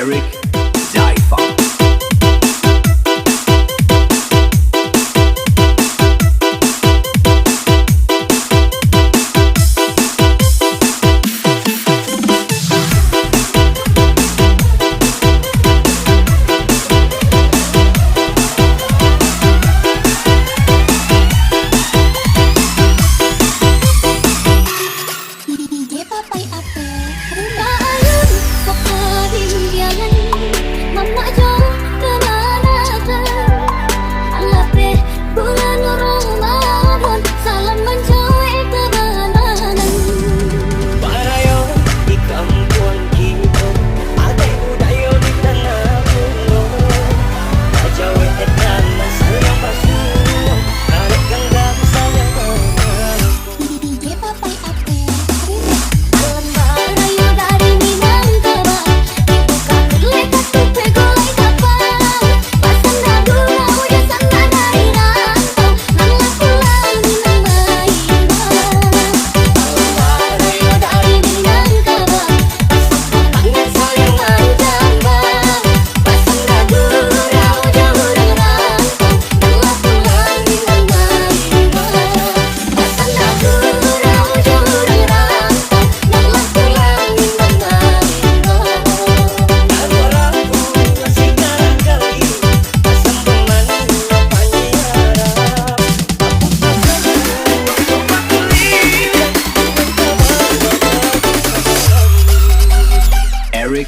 Erik Zaifunk. Erik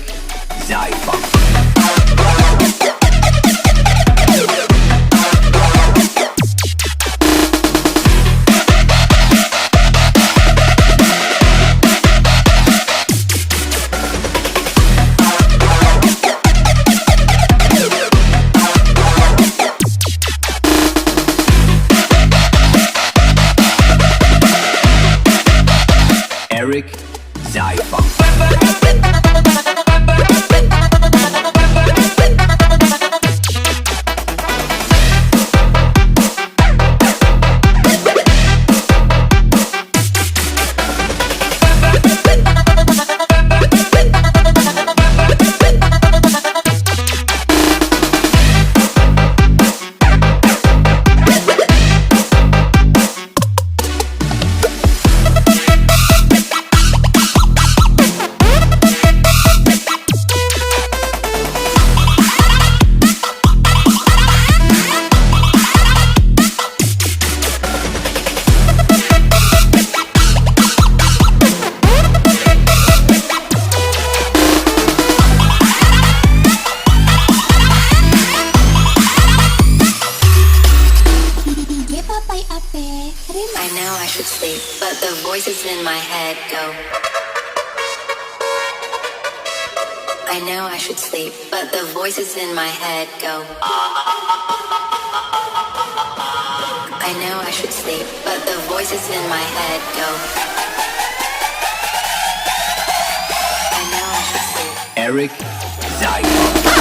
Zaifunk. Erik Zaifunk. I know I should sleep, but the voices in my head go. I know I should sleep, but the voices in my head go. I know I should sleep, but the voices in my head go. I know I should sleep. Erik Zaifunk.